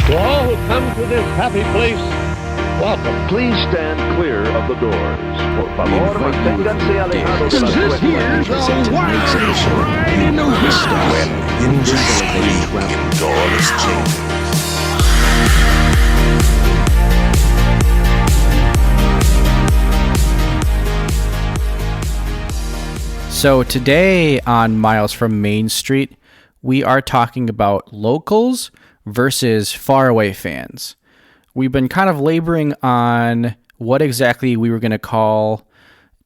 To all who come to this happy place, welcome. Please stand clear of the doors. Por favor, manténganse alejados de las This here's a wild ride in the whistle. When industry doors change. So today on Miles from Main Street, we are talking about locals versus faraway fans. We've been kind of laboring on what exactly we were going to call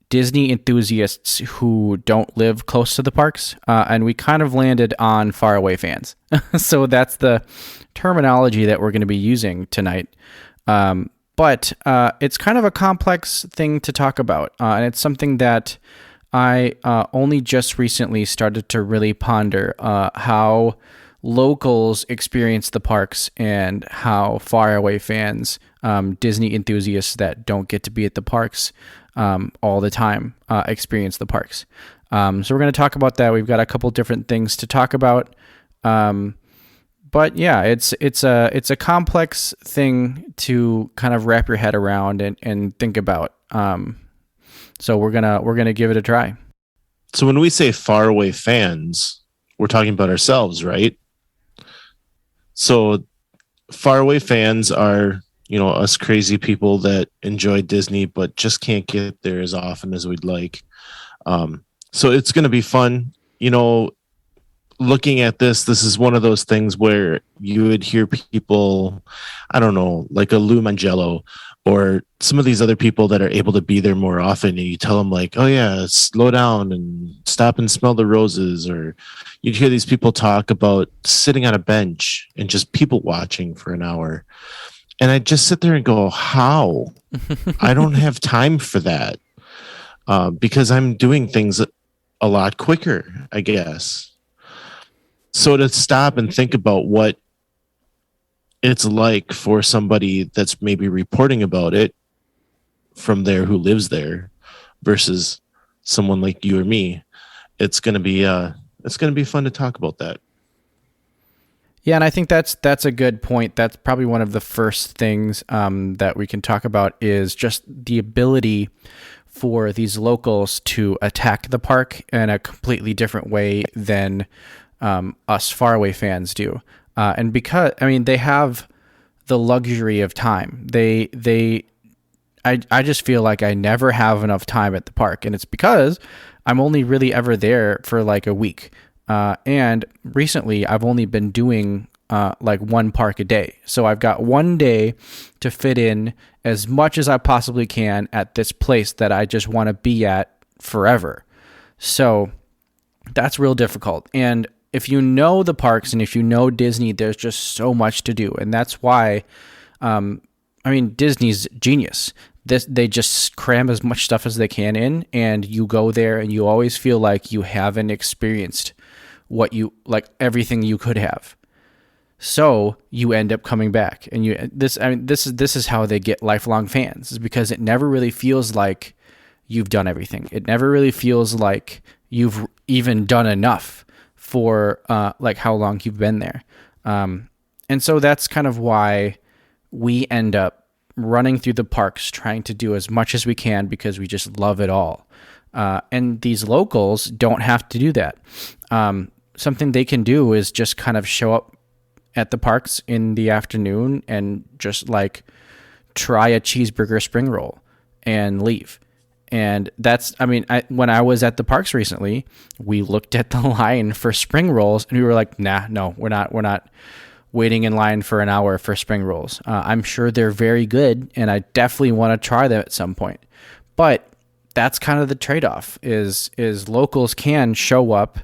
Disney enthusiasts who don't live close to the parks, and we kind of landed on faraway fans. So that's the terminology that we're going to be using tonight. But it's kind of a complex thing to talk about, and it's something that I only just recently started to really ponder how locals experience the parks and how faraway fans, Disney enthusiasts that don't get to be at the parks all the time, experience the parks. So we're going to talk about that. We've got a couple different things to talk about. But yeah, it's a complex thing to kind of wrap your head around and think about. So we're gonna give it a try. So when we say faraway fans, we're talking about ourselves, right? So faraway fans are, us crazy people that enjoy Disney but just can't get there as often as we'd like. So it's going to be fun. Looking at this is one of those things where you would hear people, I don't know, like a Lou Mangello or some of these other people that are able to be there more often, and you tell them like, oh yeah, slow down and stop and smell the roses. Or you'd hear these people talk about sitting on a bench and just people watching for an hour. And I just sit there and go, how? I don't have time for that because I'm doing things a lot quicker, I guess. So to stop and think about what it's like for somebody that's maybe reporting about it from there who lives there versus someone like you or me, it's going to be fun to talk about that. Yeah, and I think that's a good point. That's probably one of the first things that we can talk about is just the ability for these locals to attack the park in a completely different way than us faraway fans do. And because, they have the luxury of time. I just feel like I never have enough time at the park, and it's because I'm only really ever there for like a week. And recently I've only been doing like one park a day. So I've got one day to fit in as much as I possibly can at this place that I just want to be at forever. So that's real difficult. And if you know the parks and if you know Disney, there's just so much to do. And that's why, Disney's genius. They just cram as much stuff as they can in, and you go there and you always feel like you haven't experienced everything you could have. So you end up coming back, and this is how they get lifelong fans, is because it never really feels like you've done everything. It never really feels like you've even done enough for how long you've been there. And so that's kind of why we end up running through the parks trying to do as much as we can because we just love it all. And these locals don't have to do that. Something they can do is just kind of show up at the parks in the afternoon and just like try a cheeseburger spring roll and leave. And that's, when I was at the parks recently, we looked at the line for spring rolls and we were like, no, we're not waiting in line for an hour for spring rolls. I'm sure they're very good and I definitely want to try them at some point. But that's kind of the trade-off is locals can show up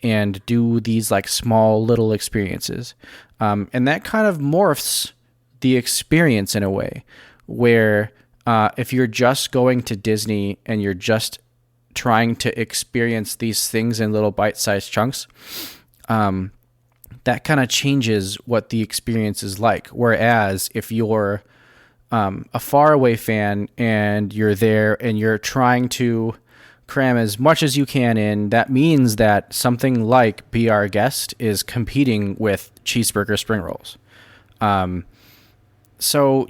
and do these like small little experiences. And that kind of morphs the experience in a way where if you're just going to Disney and you're just trying to experience these things in little bite-sized chunks, that kind of changes what the experience is like. Whereas if you're a faraway fan and you're there and you're trying to cram as much as you can in, that means that something like Be Our Guest is competing with cheeseburger spring rolls. So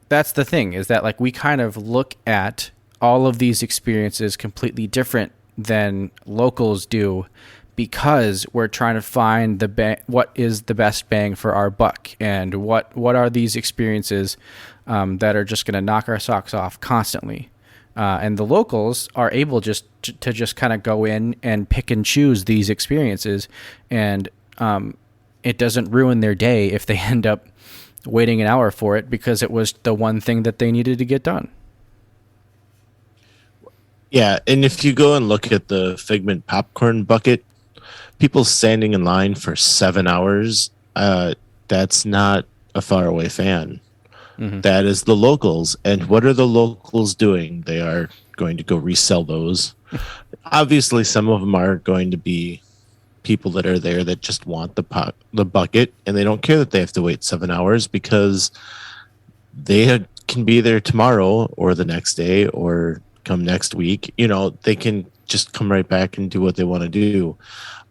that's the thing, is that like we kind of look at all of these experiences completely different than locals do, because we're trying to find what is the best bang for our buck, and what are these experiences that are just going to knock our socks off constantly. And the locals are able to just kind of go in and pick and choose these experiences, and it doesn't ruin their day if they end up waiting an hour for it because it was the one thing that they needed to get done. Yeah, and if you go and look at the Figment popcorn bucket, people standing in line for 7 hours, that's not a faraway fan. Mm-hmm. That is the locals. And what are the locals doing? They are going to go resell those. Obviously, some of them are going to be people that are there that just want the bucket, and they don't care that they have to wait 7 hours because they can be there tomorrow or the next day or come next week. You know, they can just come right back and do what they want to do.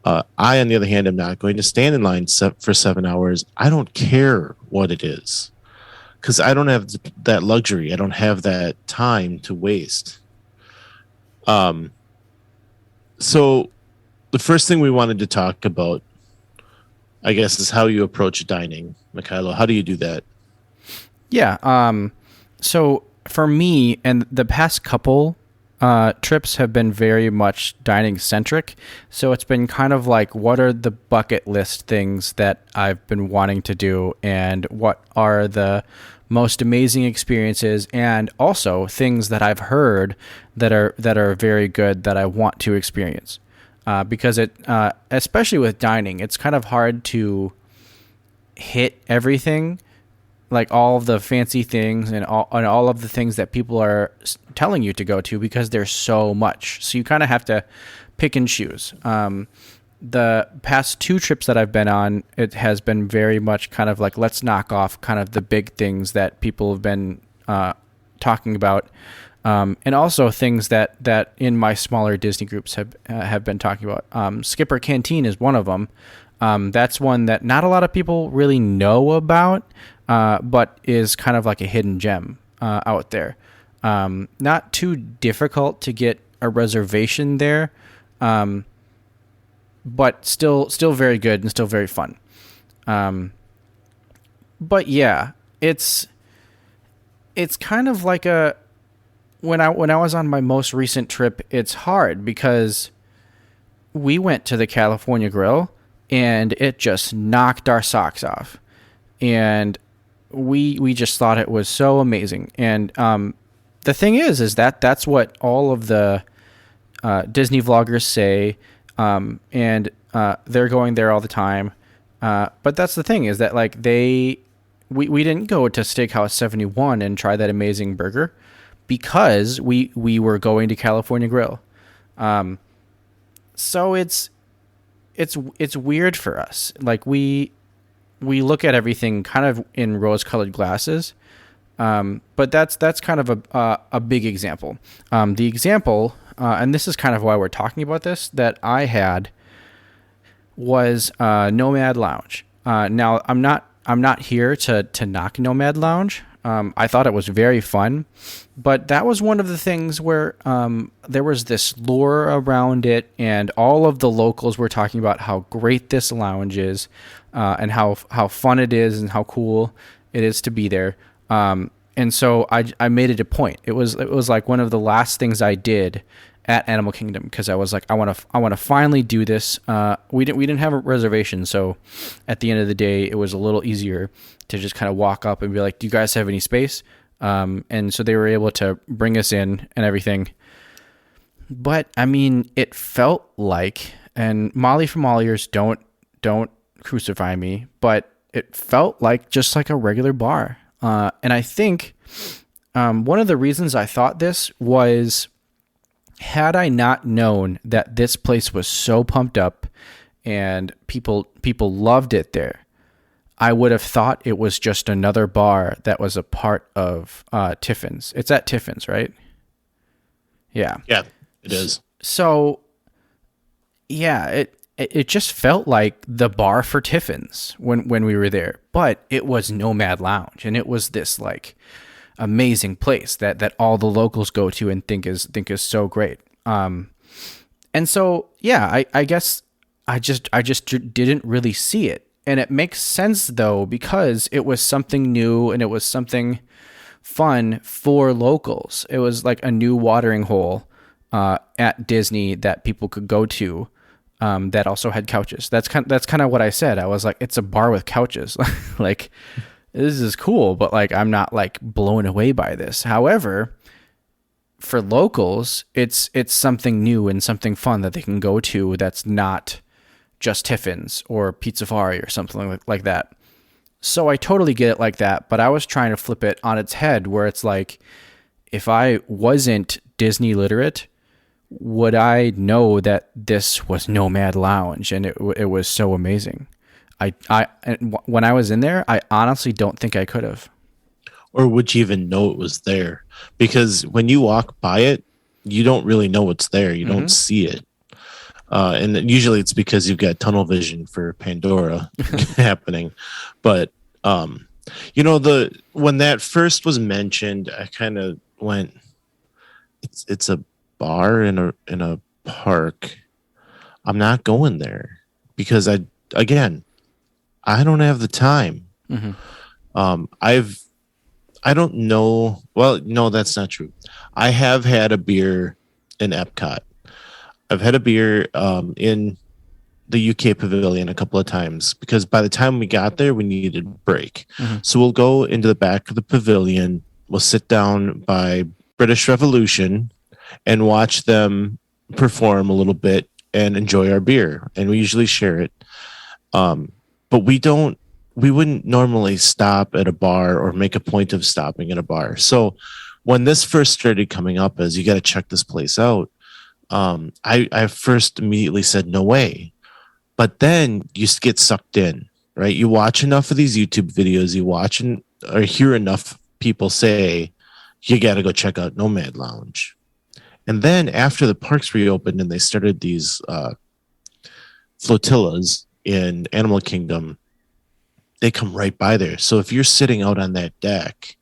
I, on the other hand, am not going to stand in line for 7 hours. I don't care what it is, because I don't have that luxury. I don't have that time to waste. So the first thing we wanted to talk about, I guess, is how you approach dining. Mikhailo, how do you do that? Yeah. So for me, and the past couple trips have been very much dining centric. So it's been kind of like, what are the bucket list things that I've been wanting to do, and what are the most amazing experiences, and also things that I've heard that are very good that I want to experience. Because it, especially with dining, it's kind of hard to hit everything, like all of the fancy things and all of the things that people are telling you to go to, because there's so much. So you kind of have to pick and choose. The past 2 trips that I've been on, it has been very much kind of like, let's knock off kind of the big things that people have been talking about. And also things that in my smaller Disney groups have been talking about. Skipper Canteen is one of them. That's one that not a lot of people really know about, but is kind of like a hidden gem out there. Not too difficult to get a reservation there, but still very good and still very fun. But yeah, it's kind of like a, when I was on my most recent trip, it's hard because we went to the California Grill and it just knocked our socks off, and we just thought it was so amazing. And the thing is that that's what all of the Disney vloggers say, and they're going there all the time. But that's the thing, is that like we didn't go to Steakhouse 71 and try that amazing burger, because we were going to California Grill. So it's weird for us. Like we look at everything kind of in rose-colored glasses. But that's kind of a big example. The example, and this is kind of why we're talking about this, that I had was Nomad Lounge. Now I'm not here to knock Nomad Lounge. I thought it was very fun, but that was one of the things where there was this lore around it, and all of the locals were talking about how great this lounge is, and how fun it is, and how cool it is to be there. And so I made it a point. It was like one of the last things I did at Animal Kingdom, because I was like, I want to finally do this. We didn't have a reservation, so at the end of the day, it was a little easier to just kind of walk up and be like, do you guys have any space? And so they were able to bring us in and everything. But I mean, it felt like, and Molly from All Ears, don't crucify me, but it felt like just like a regular bar. And I think one of the reasons I thought this was, had I not known that this place was so pumped up and people loved it there, I would have thought it was just another bar that was a part of Tiffin's. It's at Tiffin's, right? Yeah. Yeah, it is. So, yeah, it just felt like the bar for Tiffin's when we were there, but it was Nomad Lounge, and it was this like amazing place that all the locals go to and think is so great. And so yeah, I guess I just didn't really see it, and it makes sense though because it was something new and it was something fun for locals. It was like a new watering hole at Disney that people could go to. That also had couches. That's kind of what I said. I was like, it's a bar with couches. Like, this is cool, but like, I'm not like blown away by this. However, for locals, it's something new and something fun that they can go to. That's not just Tiffin's or Pizzafari or something like that. So I totally get it like that. But I was trying to flip it on its head, where it's like, if I wasn't Disney literate, would I know that this was Nomad Lounge and it was so amazing? When I was in there, I honestly don't think I could have. Or would you even know it was there? Because when you walk by it, you don't really know what's there. You don't see it. And usually it's because you've got tunnel vision for Pandora happening. But, when that first was mentioned, I kind of went, it's a bar in a park. I'm not going there because I don't have the time. I don't know. Well, no, that's not true. I have had a beer in Epcot. I've had a beer in the UK Pavilion a couple of times because by the time we got there, we needed a break. So we'll go into the back of the pavilion. We'll sit down by British Revolution and watch them perform a little bit and enjoy our beer. And we usually share it. But we wouldn't normally stop at a bar or make a point of stopping at a bar. So when this first started coming up as you got to check this place out, I first immediately said, no way. But then you get sucked in, right? You watch enough of these YouTube videos, you watch or hear enough people say, you got to go check out Nomad Lounge. And then after the parks reopened and they started these flotillas in Animal Kingdom, they come right by there. So if you're sitting out on that deck,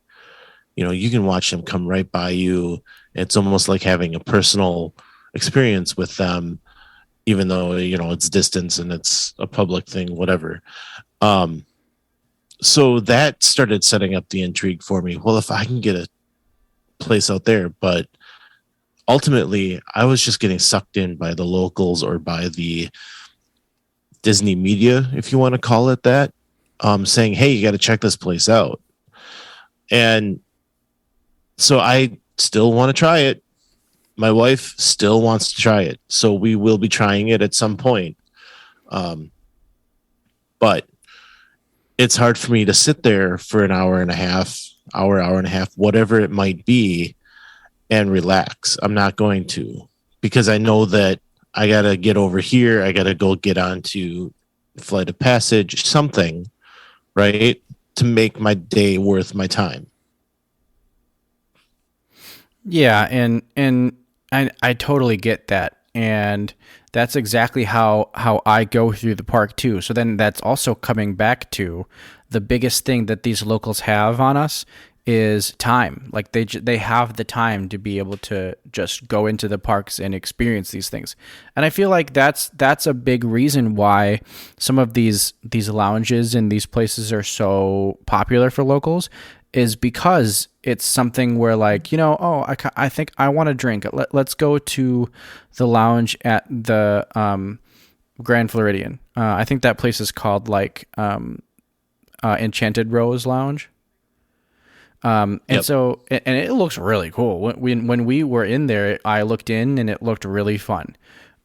you can watch them come right by you. It's almost like having a personal experience with them, even though, it's distance and it's a public thing, whatever. So that started setting up the intrigue for me. Well, if I can get a place out there, but ultimately I was just getting sucked in by the locals or by the Disney media, if you want to call it that, saying, hey, you got to check this place out. And so I still want to try it. My wife still wants to try it. So we will be trying it at some point. But it's hard for me to sit there for an hour and a half, whatever it might be, and relax. I'm not going to, because I know that I got to get over here. I got to go get onto Flight of Passage, something, right, to make my day worth my time. Yeah, and I totally get that. And that's exactly how I go through the park too. So then that's also coming back to the biggest thing that these locals have on us is time. Like they have the time to be able to just go into the parks and experience these things. And I feel like that's a big reason why some of these lounges and these places are so popular for locals, is because it's something where like, I think I want to drink. Let's go to the lounge at the Grand Floridian. I think that place is called like Enchanted Rose Lounge. And so it looks really cool. When we were in there, I looked in and it looked really fun.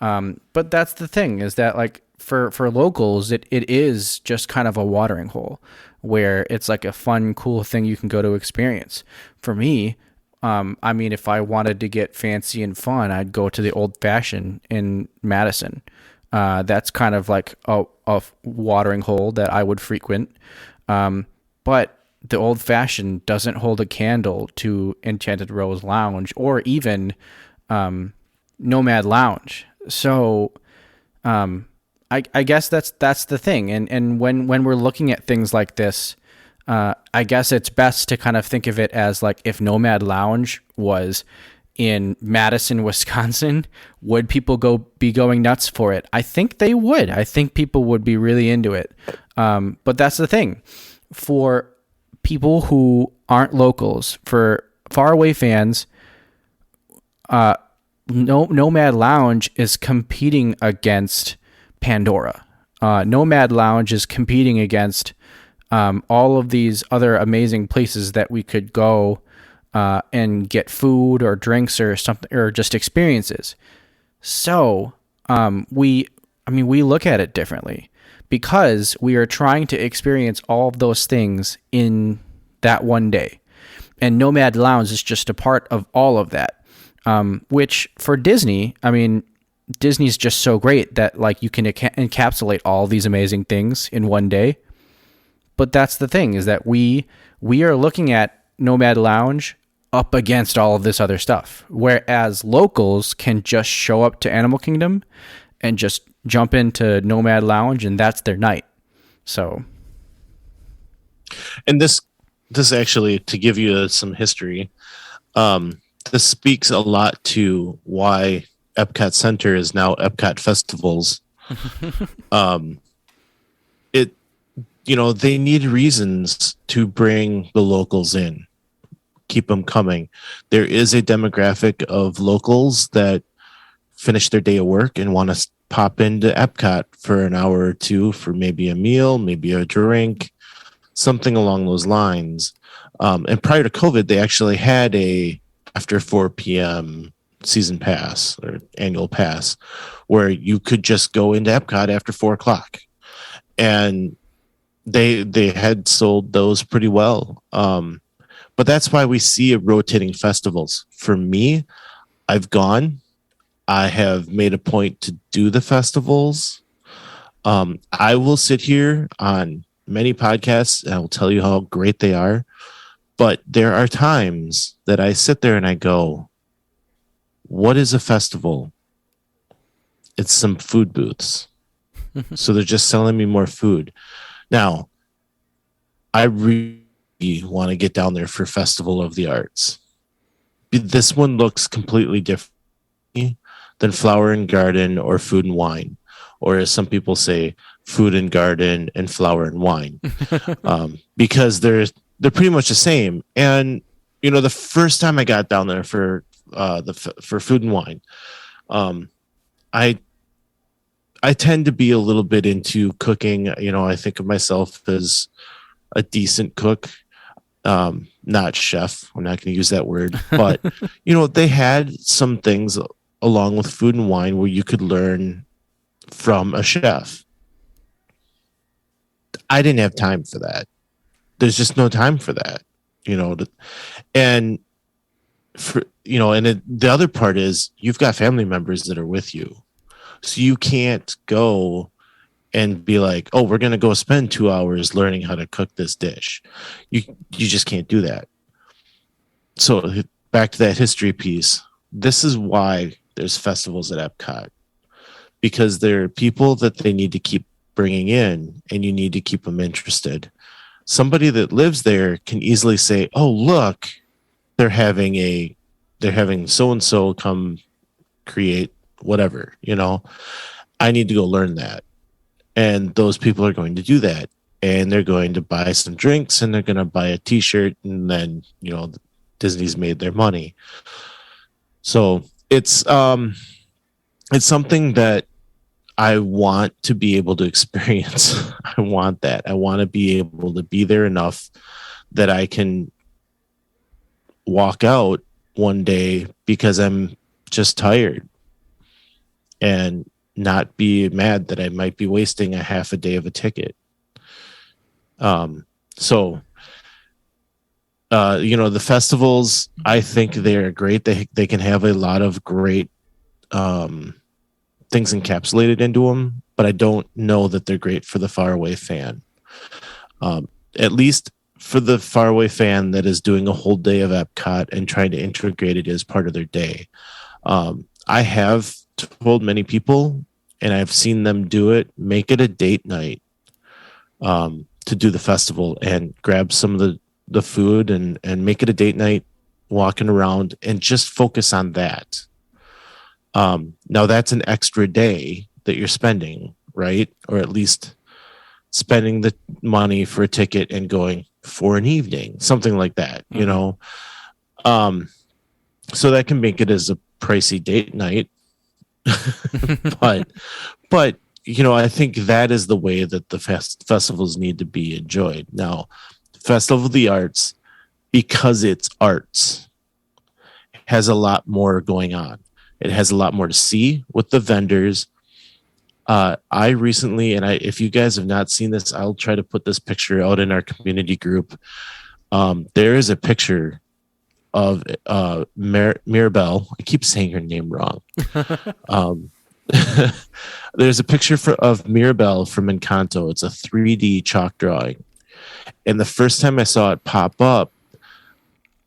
But that's the thing, is that like for locals, it is just kind of a watering hole where it's like a fun, cool thing you can go to experience. For me, if I wanted to get fancy and fun, I'd go to the Old Fashioned in Madison. That's kind of like a watering hole that I would frequent. But the Old Fashioned doesn't hold a candle to Enchanted Rose Lounge or even Nomad Lounge. So I guess that's the thing. And when we're looking at things like this, I guess it's best to kind of think of it as like if Nomad Lounge was in Madison, Wisconsin, would people be going nuts for it? I think they would. I think people would be really into it. But that's the thing. For people who aren't locals, for faraway fans, Nomad Lounge is competing against Pandora. Nomad Lounge is competing against all of these other amazing places that we could go and get food or drinks or something, or just experiences. So we look at it differently because we are trying to experience all of those things in that one day. And Nomad Lounge is just a part of all of that, which for Disney, I mean, Disney's just so great that like you can encapsulate all these amazing things in one day. But that's the thing, is that we are looking at Nomad Lounge up against all of this other stuff, whereas locals can just show up to Animal Kingdom and just jump into Nomad Lounge and that's their night. So, and this actually, to give you some history, this speaks a lot to why Epcot Center is now Epcot Festivals. They need reasons to bring the locals in, keep them coming. There is a demographic of locals that finish their day of work and want to pop into Epcot for an hour or two for maybe a meal, maybe a drink, something along those lines. And prior to COVID, they actually had a after 4 p.m. season pass or annual pass where you could just go into Epcot after 4 o'clock. And they had sold those pretty well. But that's why we see rotating festivals. For me, I've gone. I have made a point to do the festivals. I will sit here on many podcasts and I will tell you how great they are. But there are times that I sit there and I go, what is a festival? It's some food booths. So they're just selling me more food. Now, I really want to get down there for Festival of the Arts. This one looks completely different than Flower and Garden or Food and Wine, or as some people say, Food and Garden and Flower and Wine, because they're pretty much the same. And the first time I got down there for Food and Wine, I tend to be a little bit into cooking. I think of myself as a decent cook, not chef. I'm not going to use that word, but they had some things along with Food and Wine where you could learn from a chef. I didn't have time for that. There's just no time for that, and the other part is you've got family members that are with you. So you can't go and be like, oh, we're going to go spend 2 hours learning how to cook this dish. You just can't do that. So back to that history piece. This is why there's festivals at Epcot, because there are people that they need to keep bringing in and you need to keep them interested. Somebody that lives there can easily say, oh, look, they're having so-and-so come create whatever, I need to go learn that. And those people are going to do that. And they're going to buy some drinks and they're going to buy a t-shirt, and then, Disney's made their money. So it's something that I want to be able to experience. I want that. I want to be able to be there enough that I can walk out one day because I'm just tired, and not be mad that I might be wasting a half a day of a ticket. The festivals, I think they're great. They can have a lot of great things encapsulated into them, but I don't know that they're great for the faraway fan. At least for the faraway fan that is doing a whole day of Epcot and trying to integrate it as part of their day. I have told many people and I've seen them do it, make it a date night to do the festival and grab some of the food and make it a date night, walking around and just focus on that. Now that's an extra day that you're spending, right? Or at least spending the money for a ticket and going for an evening, something like that, you know? So that can make it as a pricey date night. but you know, I think that is the way that the festivals need to be enjoyed. Now, Festival of the Arts, because it's arts, has a lot more going on. It has a lot more to see with the vendors. I recently, and if you guys have not seen this, I'll try to put this picture out in our community group. There is a picture of Mirabelle. I keep saying her name wrong. There's a picture of Mirabelle from Encanto. It's a 3D chalk drawing. And the first time I saw it pop up,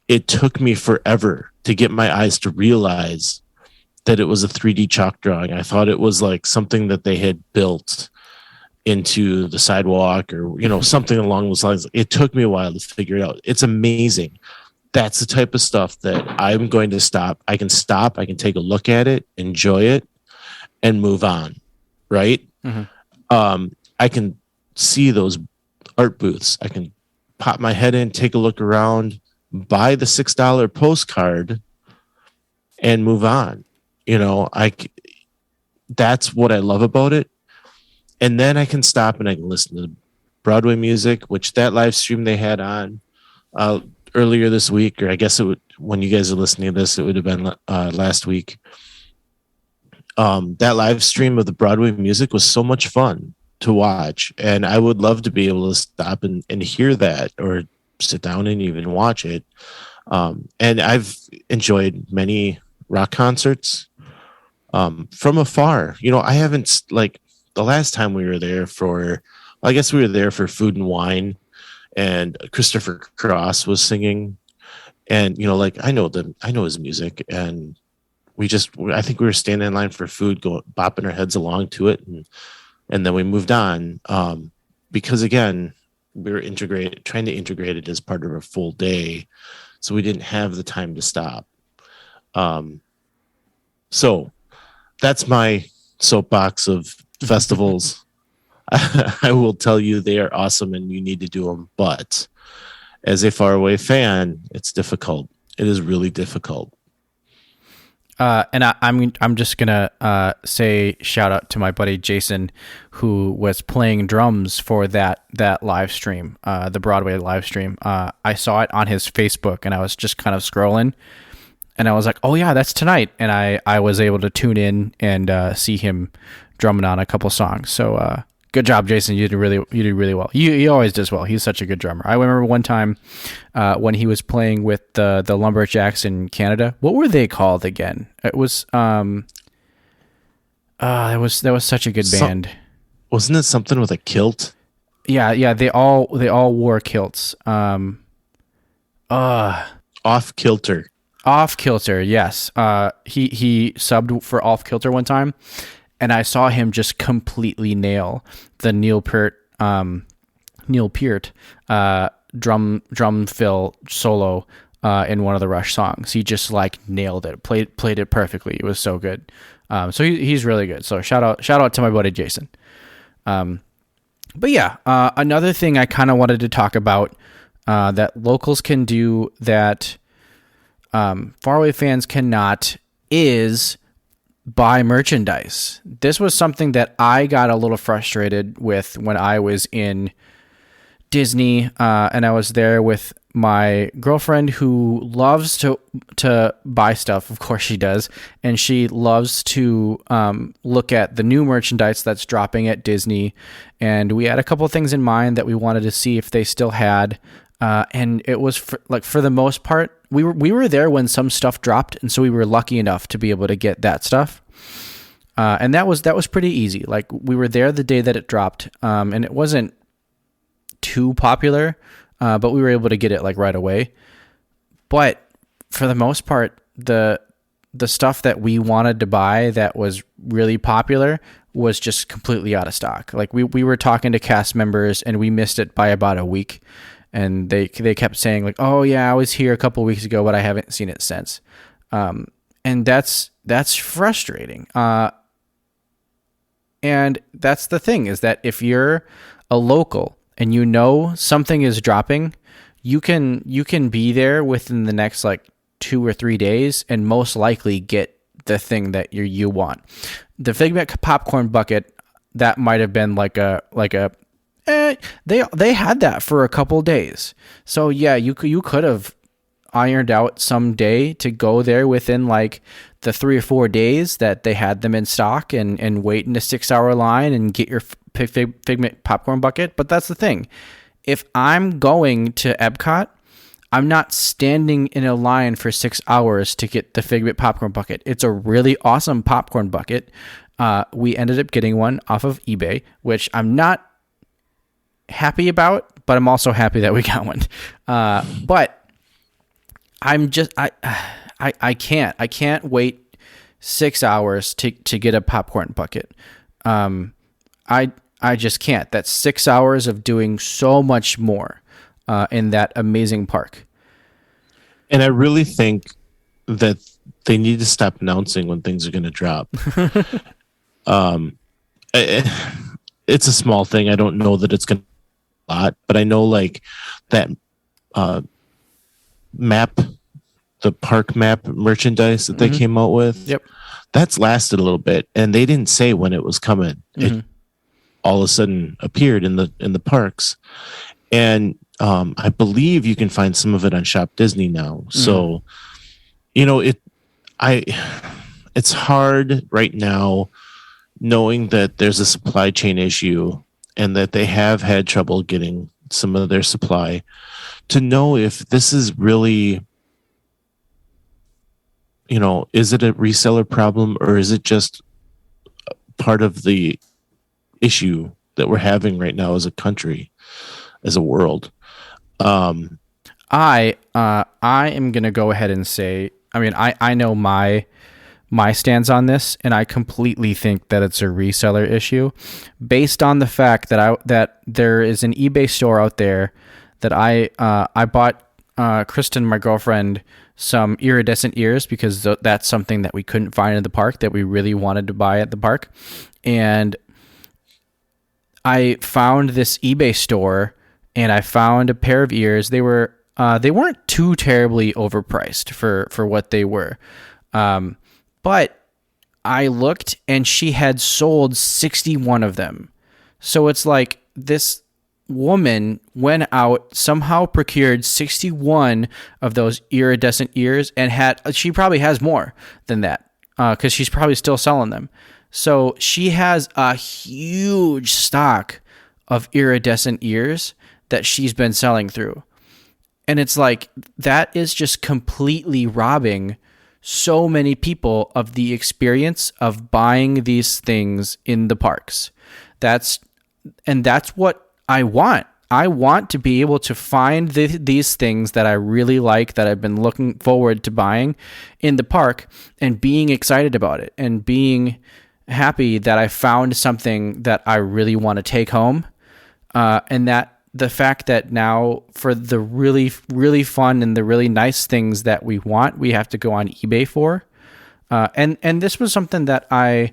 it took me forever to get my eyes to realize that it was a 3D chalk drawing. I thought it was like something that they had built into the sidewalk or, you know, something along those lines. It took me a while to figure it out. It's amazing. That's the type of stuff that I'm going to stop. I can take a look at it, enjoy it, and move on. Right. I can see those art booths. I can pop my head in, take a look around, buy the $6 postcard and move on. You know, that's what I love about it. And then I can stop and I can listen to Broadway music, which that live stream they had on earlier this week, or I guess when you guys are listening to this, it would have been last week. That live stream of the Broadway music was so much fun to watch. And I would love to be able to stop and hear that or sit down and even watch it. And I've enjoyed many rock concerts from afar. You know, I haven't, like, the last time we were there I guess we were there for Food and Wine, and Christopher Cross was singing, and, you know, like, I know his music, and I think we were standing in line for food, bopping our heads along to it. And then we moved on, because again, we were trying to integrate it as part of a full day. So we didn't have the time to stop. So that's my soapbox of festivals. I will tell you they are awesome and you need to do them. But as a faraway fan, it's difficult. It is really difficult. And I'm just gonna say shout out to my buddy Jason, who was playing drums for that live stream, the Broadway live stream. I saw it on his Facebook, and I was just kind of scrolling, and I was like, "Oh yeah, that's tonight." And I was able to tune in and see him drumming on a couple songs. So good job, Jason. You did really well. He always does well. He's such a good drummer. I remember one time when he was playing with the Lumberjacks in Canada. What were they called again? It was that was such a good band. Wasn't it something with a kilt? Yeah. They all wore kilts. Off Kilter. Off Kilter. Yes. He subbed for Off Kilter one time. And I saw him just completely nail the Neil Peart drum fill solo in one of the Rush songs. He just like nailed it, played it perfectly. It was so good. So he's really good. So shout out to my buddy Jason. But yeah, another thing I kind of wanted to talk about that locals can do that faraway fans cannot is buy merchandise. This was something that I got a little frustrated with when I was in Disney, and I was there with my girlfriend who loves to buy stuff. Of course she does. And she loves to look at the new merchandise that's dropping at Disney. And we had a couple of things in mind that we wanted to see if they still had. And it was for the most part, we were there when some stuff dropped, and so we were lucky enough to be able to get that stuff. And that was pretty easy. Like, we were there the day that it dropped, and it wasn't too popular, but we were able to get it like right away. But for the most part, the stuff that we wanted to buy that was really popular, was just completely out of stock. Like we were talking to cast members and we missed it by about a week, and they kept saying like, "Oh yeah, I was here a couple weeks ago, but I haven't seen it since." And that's frustrating. And that's the thing, is that if you're a local and you know something is dropping, you can be there within the next like 2 or 3 days and most likely get the thing that you want. The Figment popcorn bucket, that might have been like a they had that for a couple days. So yeah, you could have ironed out some day to go there within like the 3 or 4 days that they had them in stock, and wait in a 6-hour line and get your Figment popcorn bucket. But that's the thing. If I'm going to Epcot, I'm not standing in a line for 6 hours to get the Figment popcorn bucket. It's a really awesome popcorn bucket. We ended up getting one off of eBay, which I'm not happy about, but I'm also happy that we got one. But I'm just I can't wait 6 hours to get a popcorn bucket. I just can't. That's 6 hours of doing so much more in that amazing park. And I really think that they need to stop announcing when things are going to drop. It's a small thing. I don't know that it's going to be a lot, but I know like that map, the park map merchandise that they came out with. Yep. That's lasted a little bit, and they didn't say when it was coming. It all of a sudden appeared in the parks, and I believe you can find some of it on Shop Disney now. So, it's hard right now knowing that there's a supply chain issue and that they have had trouble getting some of their supply, to know if this is really, is it a reseller problem, or is it just part of the issue that we're having right now as a country, as a world? I am going to go ahead and say, I know my stance on this, and I completely think that it's a reseller issue, based on the fact that there is an eBay store out there that I bought Kristen, my girlfriend, some iridescent ears, because that's something that we couldn't find in the park that we really wanted to buy at the park. And I found this eBay store and I found a pair of ears. They weren't too terribly overpriced for what they were. But I looked and she had sold 61 of them. So it's like this woman went out, somehow procured 61 of those iridescent ears, and she probably has more than that, because she's probably still selling them. So she has a huge stock of iridescent ears that she's been selling through. And it's like, that is just completely robbing so many people of the experience of buying these things in the parks. That's what I want. I want to be able to find these things that I really like, that I've been looking forward to buying in the park, and being excited about it, and being happy that I found something that I really want to take home. And that the fact that now, for the really, really fun and the really nice things that we want, we have to go on eBay for. And this was something that I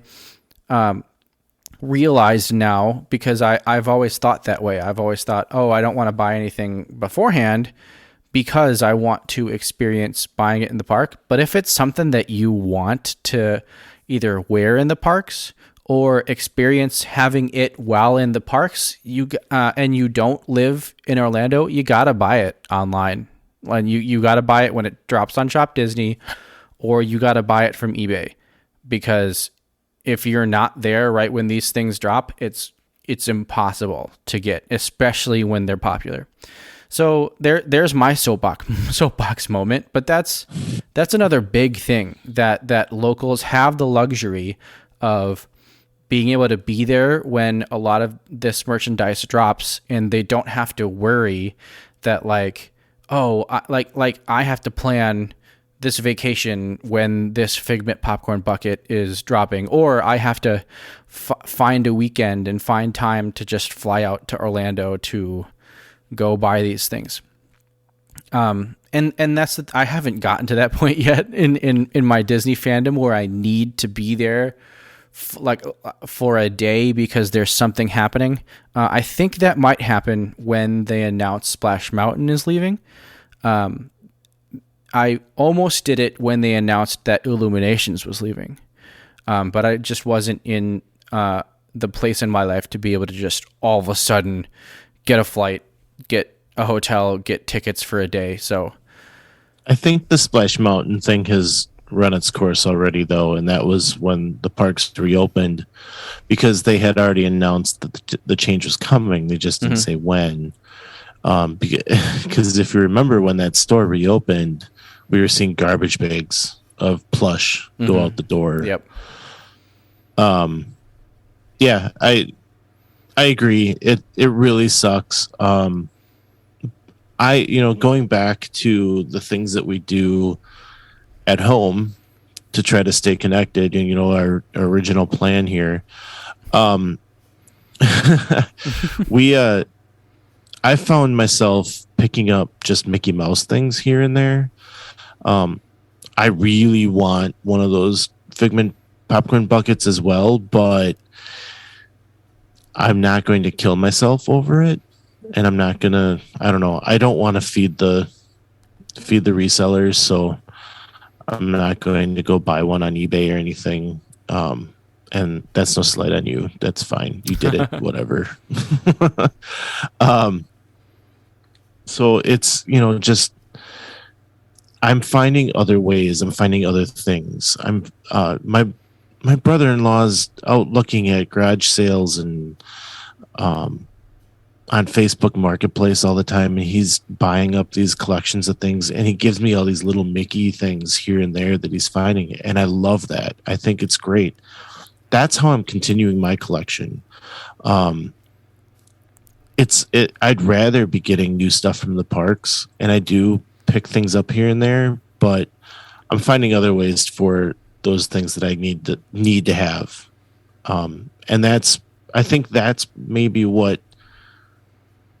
realized now, because I've always thought that way. I've always thought, I don't want to buy anything beforehand because I want to experience buying it in the park. But if it's something that you want to either wear in the parks or experience having it while in the parks, and you don't live in Orlando, you gotta buy it online. And you gotta buy it when it drops on Shop Disney, or you gotta buy it from eBay, because if you're not there right when these things drop, it's impossible to get, especially when they're popular. So there's my soapbox moment, but that's another big thing, that locals have the luxury of being able to be there when a lot of this merchandise drops, and they don't have to worry that I have to plan this vacation when this Figment popcorn bucket is dropping, or I have to find a weekend and find time to just fly out to Orlando to go buy these things. And that's I haven't gotten to that point yet in my Disney fandom where I need to be there for a day because there's something happening. I think that might happen when they announce Splash Mountain is leaving. I almost did it when they announced that Illuminations was leaving. But I just wasn't in the place in my life to be able to just all of a sudden get a flight, get a hotel, get tickets for a day. So I think the Splash Mountain thing has run its course already, though, and that was when the parks reopened because they had already announced that the change was coming. They just didn't say when. Because if you remember when that store reopened, we were seeing garbage bags of plush go out the door. Yep. Yeah, I agree. It really sucks. Going back to the things that we do at home to try to stay connected, and our original plan here. I found myself picking up just Mickey Mouse things here and there. I really want one of those Figment popcorn buckets as well, but I'm not going to kill myself over it. And I'm not going to, I don't know. I don't want to feed the resellers. So I'm not going to go buy one on eBay or anything. And that's no slight on you. That's fine. You did it, whatever. So it's, just, I'm finding other ways. I'm finding other things. My brother-in-law's out looking at garage sales and, on Facebook Marketplace all the time, and he's buying up these collections of things, and he gives me all these little Mickey things here and there that he's finding, and I love that. I think it's great. That's how I'm continuing my collection. I'd rather be getting new stuff from the parks, and I do pick things up here and there, but I'm finding other ways for those things that I need to have. And I think that's maybe what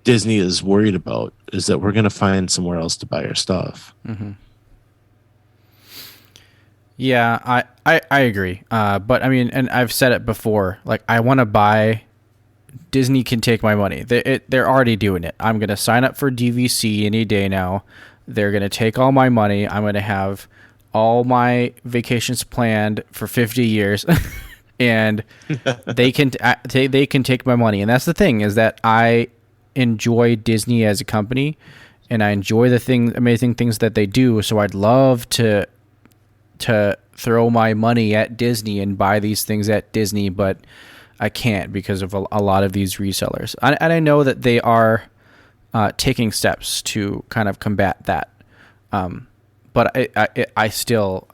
Disney is worried about, is that we're going to find somewhere else to buy our stuff. Mm-hmm. Yeah, I agree. But I mean, and I've said it before, like I want to buy, Disney can take my money. They're already doing it. I'm going to sign up for DVC any day now. They're going to take all my money. I'm going to have all my vacations planned for 50 years and they can take my money. And that's the thing, is that I enjoy Disney as a company and I enjoy the amazing things that they do. So I'd love to throw my money at Disney and buy these things at Disney, but I can't because of a lot of these resellers. And I know that they are taking steps to kind of combat that. But I still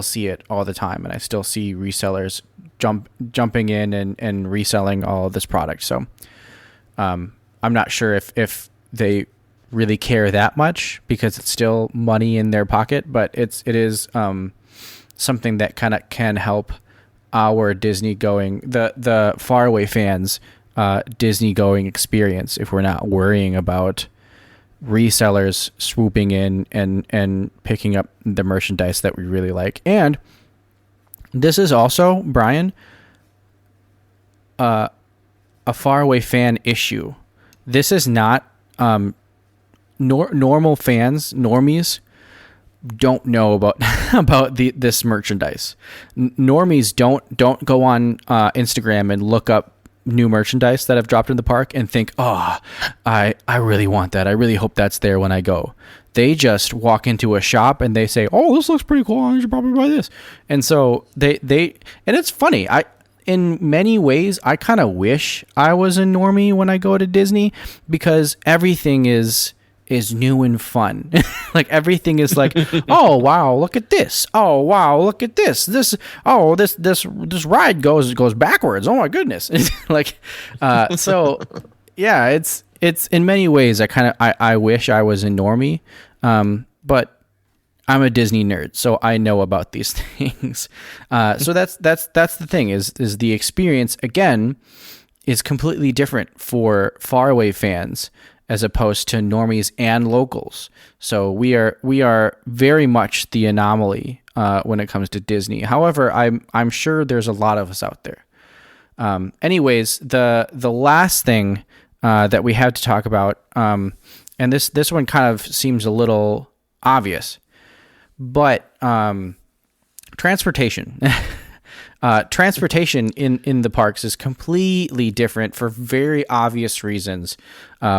see it all the time, and I still see resellers jumping in and reselling all of this product. So I'm not sure if they really care that much, because it's still money in their pocket, but it is something that kind of can help our Disney going, the faraway fans Disney going experience, if we're not worrying about resellers swooping in and picking up the merchandise that we really like. And this is also, Brian, a faraway fan issue. This is not normal fans, normies don't know about this merchandise. Normies don't go on Instagram and look up new merchandise that have dropped in the park and think, oh, I really want that. I really hope that's there when I go. They just walk into a shop and they say, oh, this looks pretty cool, I should probably buy this. And so they and it's funny, in many ways I kind of wish I was a normie when I go to Disney, because everything is new and fun. Like everything is like, oh wow, look at this. Oh wow, look at this. This ride goes backwards. Oh my goodness. Like so yeah, it's in many ways I wish I was a normie. But I'm a Disney nerd, so I know about these things. So that's the thing is the experience again is completely different for faraway fans as opposed to normies and locals. So we are very much the anomaly when it comes to Disney. However, I'm sure there's a lot of us out there. Anyways, the last thing that we have to talk about, and this one kind of seems a little obvious, but transportation. Transportation in the parks is completely different for very obvious reasons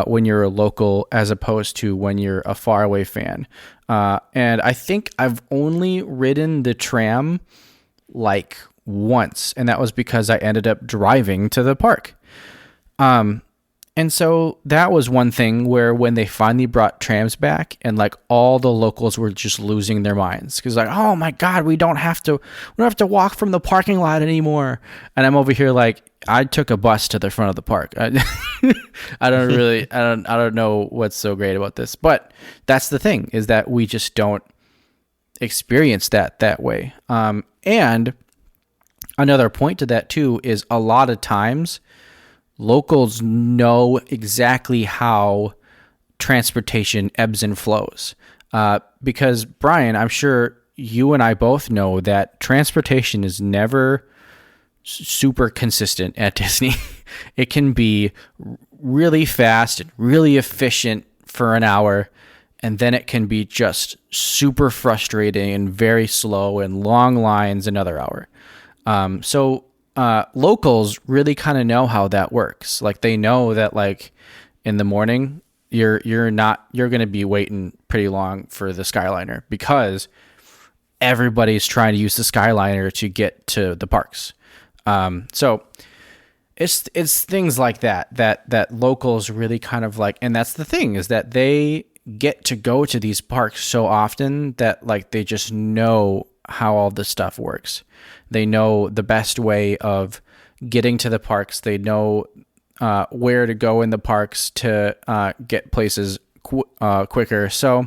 when you're a local as opposed to when you're a faraway fan. And I think I've only ridden the tram like once, and that was because I ended up driving to the park. And so that was one thing where when they finally brought trams back and like all the locals were just losing their minds because like, oh my God, we don't have to walk from the parking lot anymore. And I'm over here like, I took a bus to the front of the park. I don't know what's so great about this, but that's the thing is that we just don't experience that way. And another point to that too is a lot of times locals know exactly how transportation ebbs and flows. Because, Brian, I'm sure you and I both know that transportation is never super consistent at Disney. It can be really fast and really efficient for an hour, and then it can be just super frustrating and very slow and long lines another hour. So locals really kind of know how that works. Like they know that like in the morning you're going to be waiting pretty long for the Skyliner because everybody's trying to use the Skyliner to get to the parks. So it's things like that locals really kind of like, and that's the thing is that they get to go to these parks so often that like they just know how all this stuff works. They know the best way of getting to the parks. They know where to go in the parks to get places quicker. So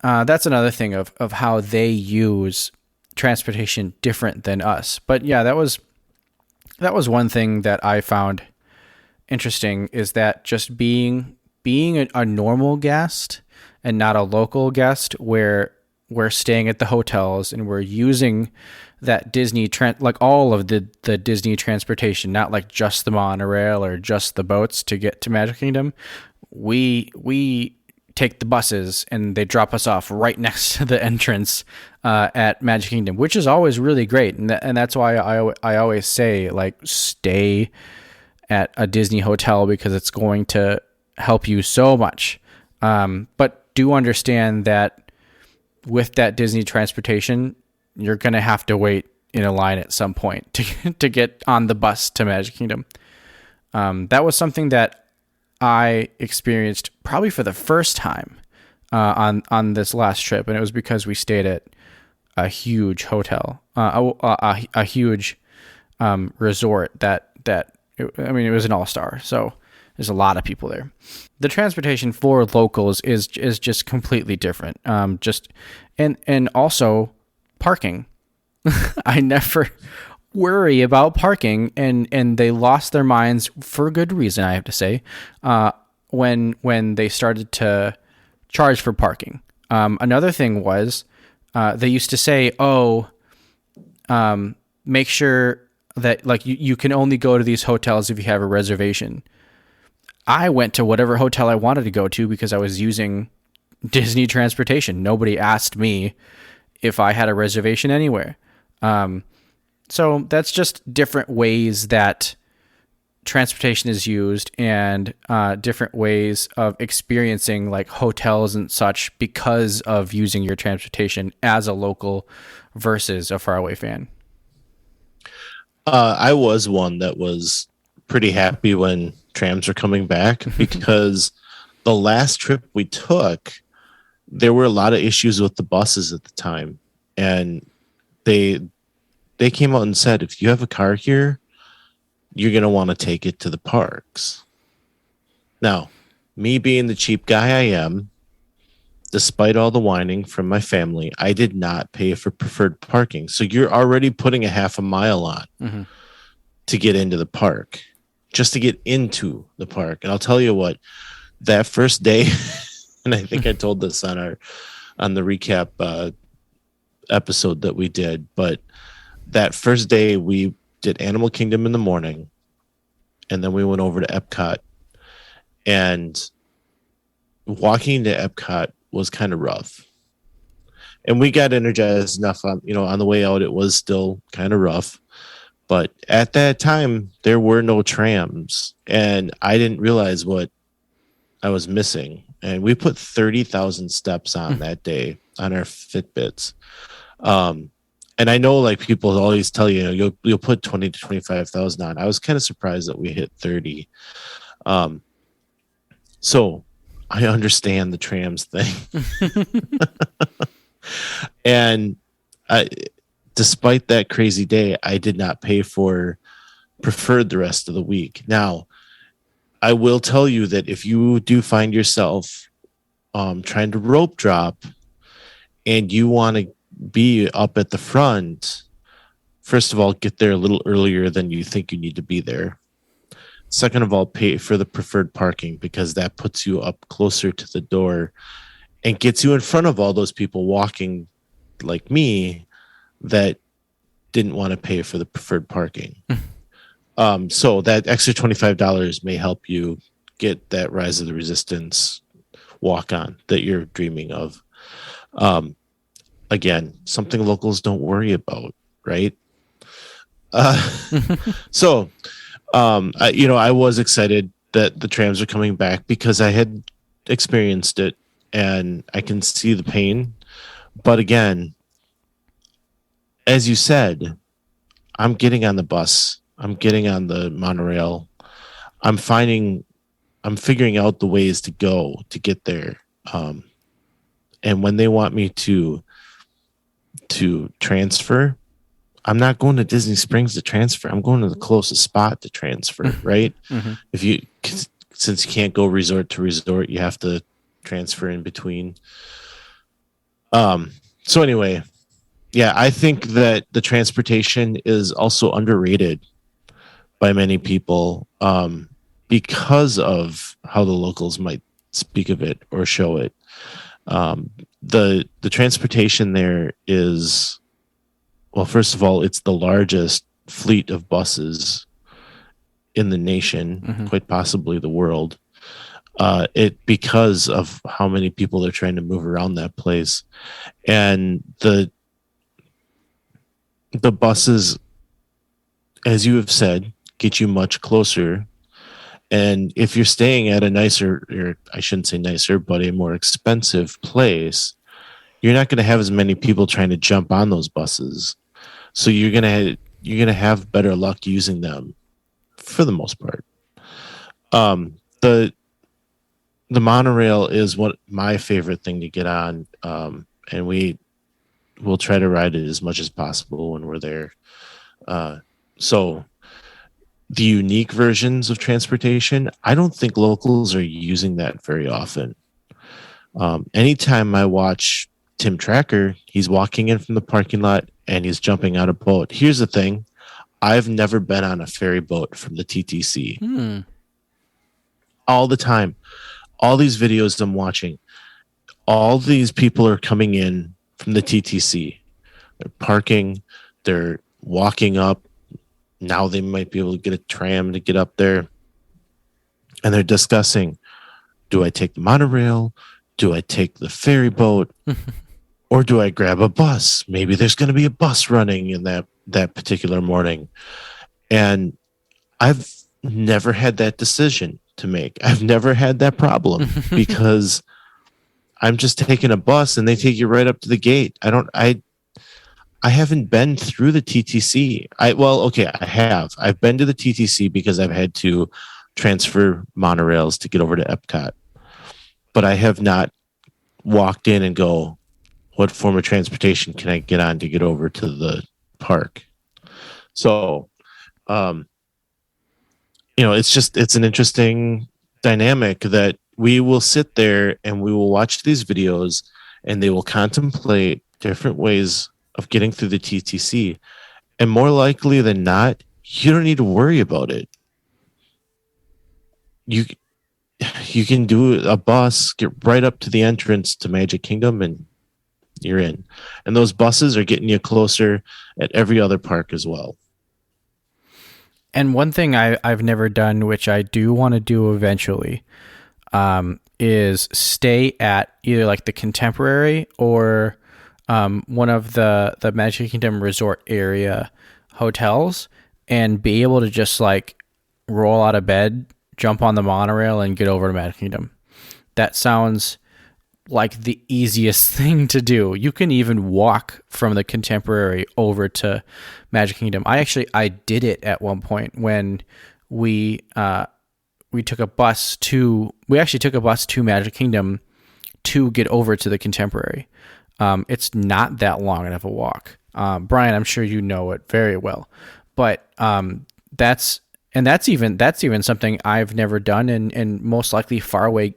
that's another thing of how they use transportation different than us. But yeah, that was one thing that I found interesting is that just being a normal guest and not a local guest where we're staying at the hotels and we're using that Disney like all of the Disney transportation, not like just the monorail or just the boats to get to Magic Kingdom. We take the buses and they drop us off right next to the entrance at Magic Kingdom, which is always really great. And that's why I always say like stay at a Disney hotel because it's going to help you so much. But do understand that with that Disney transportation, you're going to have to wait in a line at some point to get on the bus to Magic Kingdom. That was something that I experienced probably for the first time on this last trip, and it was because we stayed at a huge hotel, a huge resort that it was an all-star, so there's a lot of people there. The transportation for locals is just completely different. And also parking. I never worry about parking, and they lost their minds for good reason, I have to say, when they started to charge for parking. Another thing was they used to say, make sure that like you can only go to these hotels if you have a reservation. I went to whatever hotel I wanted to go to because I was using Disney transportation. Nobody asked me if I had a reservation anywhere. So that's just different ways that transportation is used and different ways of experiencing like hotels and such because of using your transportation as a local versus a faraway fan. I was one that was pretty happy when trams are coming back because the last trip we took, there were a lot of issues with the buses at the time, and they came out and said, if you have a car here, you're going to want to take it to the parks. Now, me being the cheap guy I am, despite all the whining from my family, I did not pay for preferred parking. So you're already putting a half a mile on to get into the park, just to get into the park. And I'll tell you what, that first day, and I think I told this on the recap episode that we did, but that first day we did Animal Kingdom in the morning, and then we went over to Epcot, and walking to Epcot was kind of rough. And we got energized enough on the way out. It was still kind of rough, but at that time there were no trams, and I didn't realize what I was missing. And we put 30,000 steps on that day on our Fitbits. And I know, like, people always tell you, you'll put 20 to 25,000 on. I was kind of surprised that we hit 30. So I understand the trams thing. And despite that crazy day, I did not pay for preferred the rest of the week. Now, I will tell you that if you do find yourself trying to rope drop and you want to be up at the front, first of all, get there a little earlier than you think you need to be there. Second of all, pay for the preferred parking, because that puts you up closer to the door and gets you in front of all those people walking like me that didn't want to pay for the preferred parking. So that extra $25 may help you get that Rise of the Resistance walk on that you're dreaming of. Again, something locals don't worry about, right? So, I was excited that the trams are coming back because I had experienced it and I can see the pain. But again, as you said, I'm getting on the bus. I'm getting on the monorail. I'm figuring out the ways to go to get there. And when they want me to transfer, I'm not going to Disney Springs to transfer. I'm going to the closest spot to transfer, right? Since you can't go resort to resort, you have to transfer in between. So anyway, yeah, I think that the transportation is also underrated by many people because of how the locals might speak of it or show it. The transportation there is, well, first of all, it's the largest fleet of buses in the nation, quite possibly the world. Because of how many people they're trying to move around that place, and the buses, as you have said, get you much closer. And if you're staying at a nicer, or I shouldn't say nicer, but a more expensive place, you're not going to have as many people trying to jump on those buses. So you're gonna have better luck using them for the most part. The monorail is my favorite thing to get on, and we'll try to ride it as much as possible when we're there. So the unique versions of transportation, I don't think locals are using that very often. Anytime I watch Tim Tracker, he's walking in from the parking lot and he's jumping out a boat. Here's the thing. I've never been on a ferry boat from the TTC. All the time. All these videos I'm watching, all these people are coming in from the TTC. They're parking. They're walking up. Now they might be able to get a tram to get up there. And they're discussing, do I take the monorail? Do I take the ferry boat? Or do I grab a bus? Maybe there's going to be a bus running in that particular morning. And I've never had that decision to make. I've never had that problem because I'm just taking a bus and they take you right up to the gate. I haven't been through the TTC. I have. I've been to the TTC because I've had to transfer monorails to get over to Epcot. But I have not walked in and go, what form of transportation can I get on to get over to the park? So, it's an interesting dynamic that we will sit there and we will watch these videos, and they will contemplate different ways of getting through the TTC. And more likely than not, you don't need to worry about it. You can do a bus, get right up to the entrance to Magic Kingdom, and you're in. And those buses are getting you closer at every other park as well. And one thing I've never done, which I do want to do eventually, is stay at either like the Contemporary or one of the Magic Kingdom resort area hotels, and be able to just like roll out of bed, jump on the monorail, and get over to Magic Kingdom. That sounds like the easiest thing to do. You can even walk from the Contemporary over to Magic Kingdom. I did it at one point when we took a bus to Magic Kingdom to get over to the Contemporary. It's not that long of a walk. Brian, I'm sure you know it very well, but that's even something I've never done, and most likely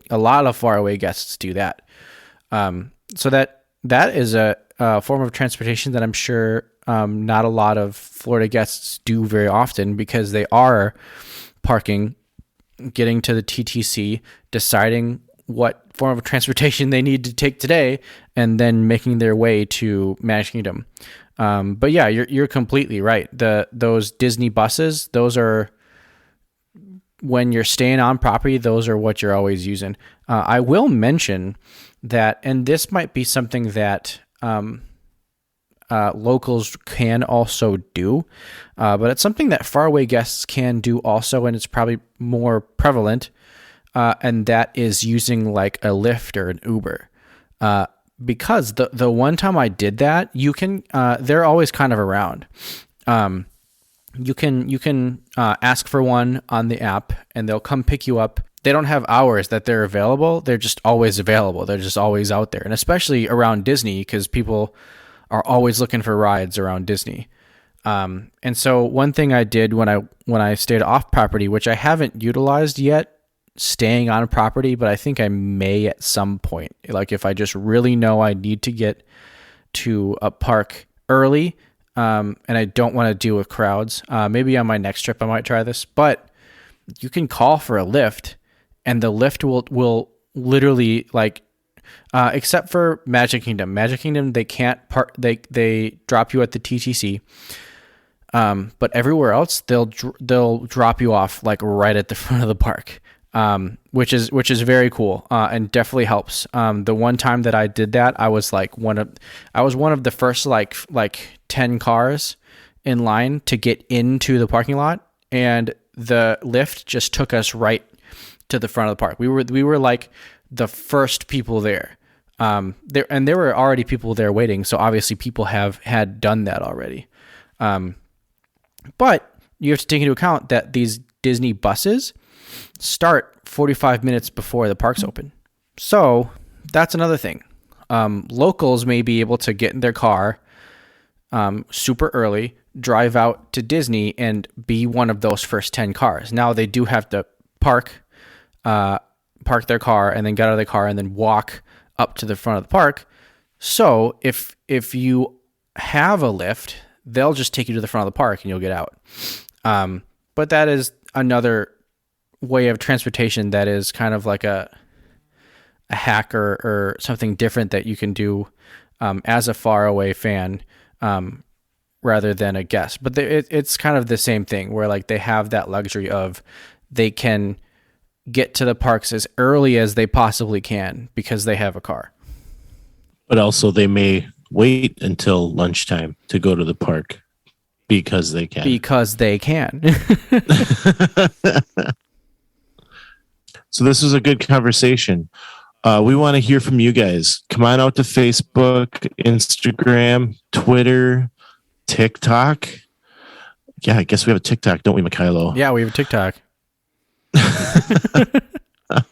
a lot of faraway guests do that. So that is a form of transportation that I'm sure not a lot of Florida guests do very often, because they are parking, getting to the TTC, deciding what form of transportation they need to take today, and then making their way to Magic Kingdom. But yeah, you're completely right. Those Disney buses, those are, when you're staying on property, those are what you're always using. I will mention that, and this might be something that locals can also do, but it's something that faraway guests can do also, and it's probably more prevalent, and that is using like a Lyft or an Uber. Because the one time I did that, you can they're always kind of around. You can ask for one on the app, and they'll come pick you up. They don't have hours that they're available. They're just always available. They're just always out there. And especially around Disney, because people are always looking for rides around Disney. And so one thing I did when I stayed off property, which I haven't utilized yet, staying on property, but I think I may at some point, like if I just really know I need to get to a park early, and I don't want to deal with crowds. Maybe on my next trip I might try this, but you can call for a Lyft, and the Lyft will literally, like, except for Magic Kingdom. Magic Kingdom, they can't they drop you at the TTC. But everywhere else they'll drop you off like right at the front of the park. Which is very cool, and definitely helps. The one time that I did that, I was one of the first like 10 cars in line to get into the parking lot, and the Lyft just took us right to the front of the park. We were like the first people there. There were already people there waiting, so obviously people had done that already. But you have to take into account that these Disney buses start 45 minutes before the parks open. So that's another thing. Locals may be able to get in their car super early, drive out to Disney, and be one of those first 10 cars. Now they do have to park their car, and then get out of the car, and then walk up to the front of the park. So if you have a Lyft, they'll just take you to the front of the park and you'll get out. But that is another way of transportation that is kind of like a hack or something different that you can do as a faraway fan rather than a guest. But it's kind of the same thing where like they have that luxury of they can get to the parks as early as they possibly can because they have a car. But also they may wait until lunchtime to go to the park because they can. Because they can. So this is a good conversation. We want to hear from you guys. Come on out to Facebook, Instagram, Twitter, TikTok. Yeah, I guess we have a TikTok, don't we, Mikhailo? Yeah, we have a TikTok.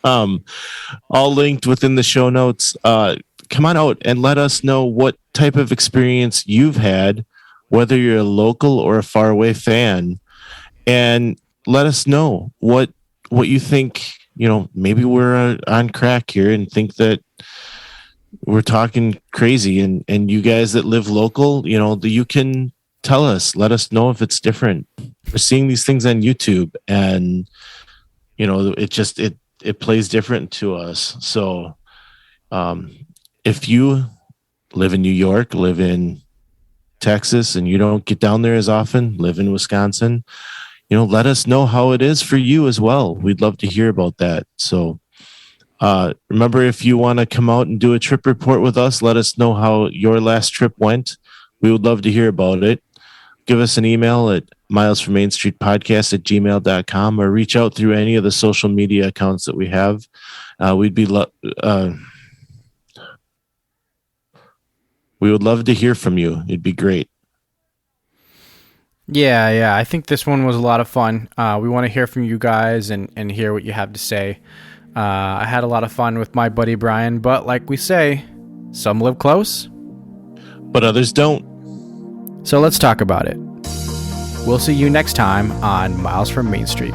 All linked within the show notes. Come on out and let us know what type of experience you've had, whether you're a local or a faraway fan, and let us know what you think maybe we're on crack here and think that we're talking crazy, and you guys that live local, you can tell us, let us know if it's different. We're seeing these things on YouTube, and it plays different to us. So if you live in New York, live in Texas, and you don't get down there as often, live in Wisconsin, let us know how it is for you as well. We'd love to hear about that. So remember, if you want to come out and do a trip report with us, let us know how your last trip went. We would love to hear about it. Give us an email at milesfrommainstreetpodcast@gmail.com, or reach out through any of the social media accounts that we have. We would love to hear from you. It'd be great. Yeah. I think this one was a lot of fun. We want to hear from you guys and hear what you have to say. I had a lot of fun with my buddy Brian, but like we say, some live close, but others don't. So let's talk about it. We'll see you next time on Miles from Main Street.